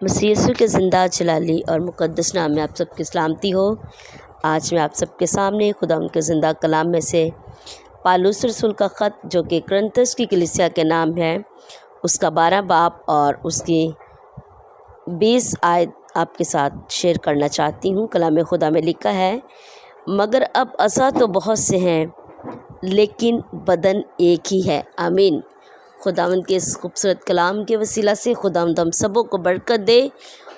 मसीह यीशु के ज़िंदा जलाली और मुक़द्दस नाम में आप सबकी सलामती हो। आज मैं आप सबके सामने खुदा उनके ज़िंदा कलाम में से पालूस रसूल का ख़त जो कि कुरिन्थस की कलीसिया के नाम है, उसका 12 बाब और उसकी 20 आयत आपके साथ शेयर करना चाहती हूँ। कलाम खुदा में लिखा है, मगर अब अज़ा तो बहुत से हैं लेकिन बदन एक ही है। आमीन। खुदावंद के इस खूबसूरत कलाम के वसीला से खुदावंद हम सबों को बरकत दे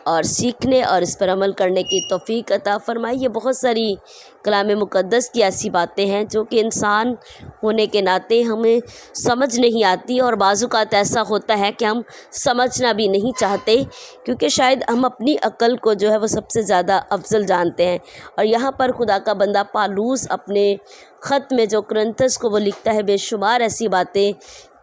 और सीखने और इस पर अमल करने की तौफीक अता फरमाए। ये बहुत सारी कलाम मुक़द्दस की ऐसी बातें हैं जो कि इंसान होने के नाते हमें समझ नहीं आती, और बाज़ औक़ात ऐसा होता है कि हम समझना भी नहीं चाहते, क्योंकि शायद हम अपनी अक्ल को जो है वो सबसे ज़्यादा अफजल जानते हैं। और यहाँ पर खुदा का बंदा पालूस अपने ख़त में जो कुरिन्थस को वो लिखता है, बेशुमार ऐसी बातें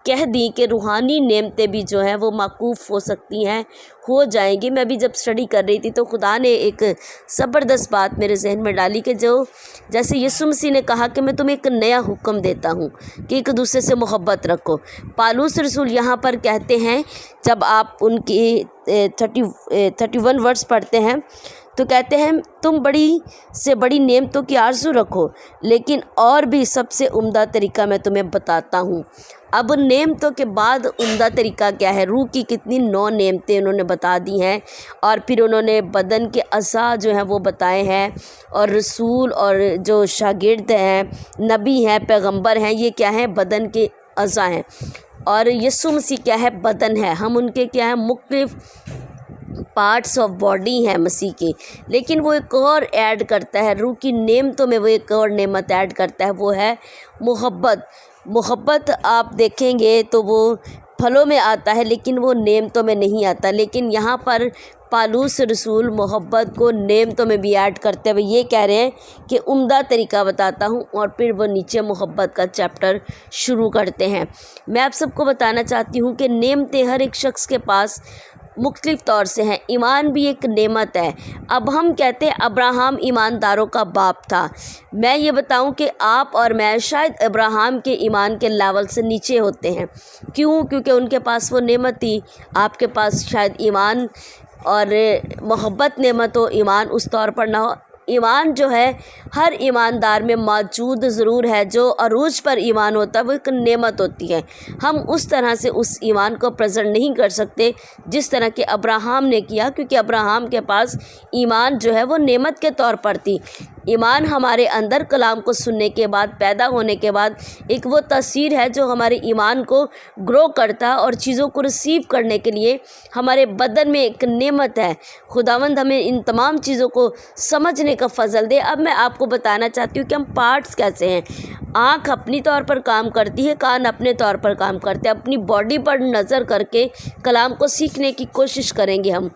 कह दी कि रूहानी नेमतें भी जो हैं वो माकूफ़ हो सकती हैं, हो जाएंगी। मैं भी जब स्टडी कर रही थी तो खुदा ने एक ज़बरदस्त बात मेरे जहन में डाली कि जो जैसे यीशु मसीह ने कहा कि मैं तुम्हें एक नया हुक्म देता हूँ कि एक दूसरे से मोहब्बत रखो। पालूस रसूल यहाँ पर कहते हैं, जब आप उनकी 31 वर्ड्स पढ़ते हैं तो कहते हैं, तुम बड़ी से बड़ी नेमतों की आरज़ू रखो, लेकिन और भी सबसे उम्दा तरीका मैं तुम्हें बताता हूँ। अब नेमतों के बाद उम्दा तरीका क्या है? रूह की कितनी 9 नेमतें उन्होंने बता दी हैं, और फिर उन्होंने बदन के अज़ा जो हैं वो बताए हैं, और रसूल और जो शागिर्द हैं, नबी हैं, पैगंबर हैं, ये क्या है? बदन के अज़ा हैं। और यीशु मसीह क्या है? बदन है। हम उनके क्या है? मुख्तलिफ पार्ट्स ऑफ बॉडी हैं मसीह की। लेकिन वो एक और ऐड करता है, रूह की नेमतों में वो एक और नेमत ऐड करता है, वो है मोहब्बत। मोहब्बत आप देखेंगे तो वो फलों में आता है, लेकिन वो नेमतों में नहीं आता। लेकिन यहाँ पर पालूस रसूल मोहब्बत को नेमतों में भी ऐड करते हुए ये कह रहे हैं कि उम्दा तरीका बताता हूँ, और फिर वो नीचे मोहब्बत का चैप्टर शुरू करते हैं। मैं आप सबको बताना चाहती हूँ कि नेमतें हर एक शख्स के पास मुख्तलिफ तौर से हैं। ईमान भी एक नेमत है। अब हम कहते हैं अब्राहम ईमानदारों का बाप था। मैं ये बताऊं कि आप और मैं शायद अब्राहम के ईमान के लेवल से नीचे होते हैं। क्यों? क्योंकि उनके पास वो नेमत थी, आपके पास शायद ईमान और मोहब्बत नेमत हो, ईमान उस तौर पर ना हो। ईमान जो है हर ईमानदार में मौजूद ज़रूर है। जो अरूज पर ईमान होता है वो एक नेमत होती है। हम उस तरह से उस ईमान को प्रेजेंट नहीं कर सकते जिस तरह के अब्राहम ने किया, क्योंकि अब्राहम के पास ईमान जो है वो नेमत के तौर पर थी। ईमान हमारे अंदर कलाम को सुनने के बाद, पैदा होने के बाद, एक वो तासीर है जो हमारे ईमान को ग्रो करता है और चीज़ों को रिसीव करने के लिए हमारे बदन में एक नेमत है। खुदावंद हमें इन तमाम चीज़ों को समझने का फजल दे। अब मैं आपको बताना चाहती हूँ कि हम पार्ट्स कैसे हैं। आँख अपनी तौर पर काम करती है, कान अपने तौर पर काम करते हैं। अपनी बॉडी पर नज़र करके कलाम को सीखने की कोशिश करेंगे हम।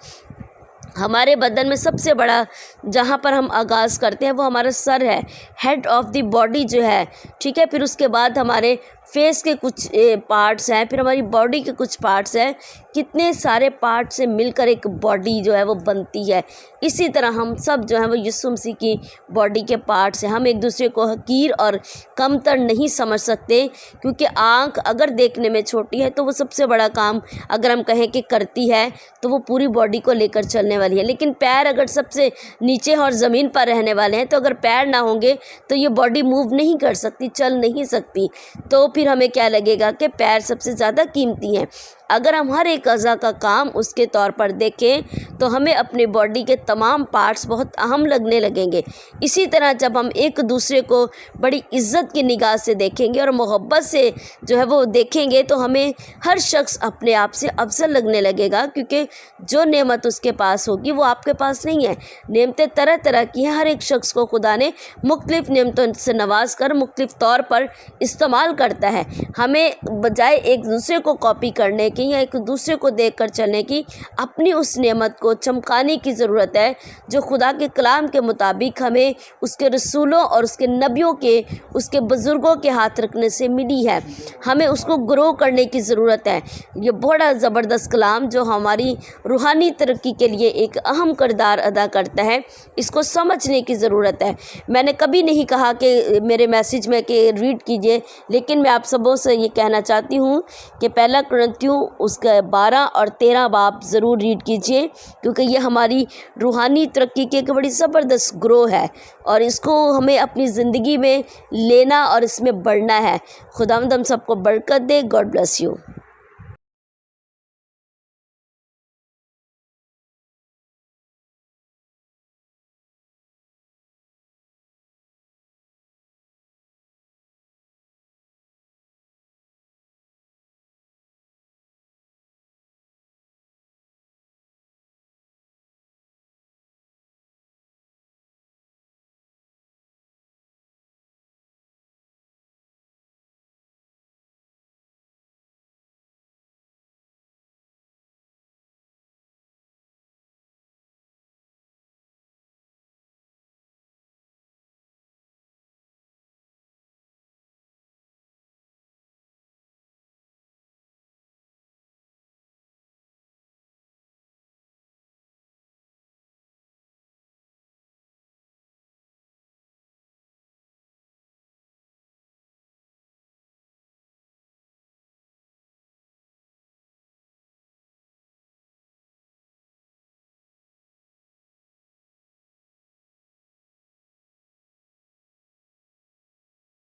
हमारे बदन में सबसे बड़ा जहाँ पर हम आगाज़ करते हैं वो हमारा सर है, हेड ऑफ द बॉडी जो है, ठीक है। फिर उसके बाद हमारे फेस के कुछ पार्ट्स हैं, फिर हमारी बॉडी के कुछ पार्ट्स हैं। कितने सारे पार्ट से मिलकर एक बॉडी जो है वो बनती है। इसी तरह हम सब जो है वो यीशु मसीह की बॉडी के पार्ट्स हैं। हम एक दूसरे को हकीर और कमतर नहीं समझ सकते, क्योंकि आँख अगर देखने में छोटी है तो वो सबसे बड़ा काम अगर हम कहें कि करती है तो वो पूरी बॉडी को लेकर चलने वाली है। लेकिन पैर अगर सबसे नीचे और ज़मीन पर रहने वाले हैं, तो अगर पैर ना होंगे तो ये बॉडी मूव नहीं कर सकती, चल नहीं सकती। तो फिर हमें क्या लगेगा कि पैर सबसे ज़्यादा कीमती हैं। अगर हम हर एक अज़ा का काम उसके तौर पर देखें तो हमें अपने बॉडी के तमाम पार्ट्स बहुत अहम लगने लगेंगे। इसी तरह जब हम एक दूसरे को बड़ी इज़्ज़त की निगाह से देखेंगे और मोहब्बत से जो है वो देखेंगे, तो हमें हर शख्स अपने आप से अफजल लगने लगेगा, क्योंकि जो नेमत उसके पास होगी वो आपके पास नहीं है। नेमतें तरह तरह की हैं। हर एक शख्स को खुदा ने मुख्तलिफ़ नेमतों से नवाज कर मुख्तलिफ़ तौर पर इस्तेमाल करता है। हमें बजाय एक दूसरे को कॉपी करने या एक दूसरे को देखकर चलने की, अपनी उस नेमत को चमकाने की ज़रूरत है जो खुदा के कलाम के मुताबिक हमें उसके रसूलों और उसके नबियों के, उसके बुज़ुर्गों के हाथ रखने से मिली है। हमें उसको ग्रो करने की ज़रूरत है। ये बड़ा ज़बरदस्त कलाम जो हमारी रूहानी तरक्की के लिए एक अहम किरदार अदा करता है, इसको समझने की ज़रूरत है। मैंने कभी नहीं कहा कि मेरे मैसेज में कि रीड कीजिए, लेकिन मैं آپ سبوں سے یہ کہنا چاہتی ہوں کہ پہلا کرنتھیوں اس کا 12 اور 13 باب ضرور ریڈ کیجئے، کیونکہ یہ ہماری روحانی ترقی کی ایک بڑی زبردست گروہ ہے اور اس کو ہمیں اپنی زندگی میں لینا اور اس میں بڑھنا ہے۔ خداوند ہم سب کو برکت دے۔ God bless you.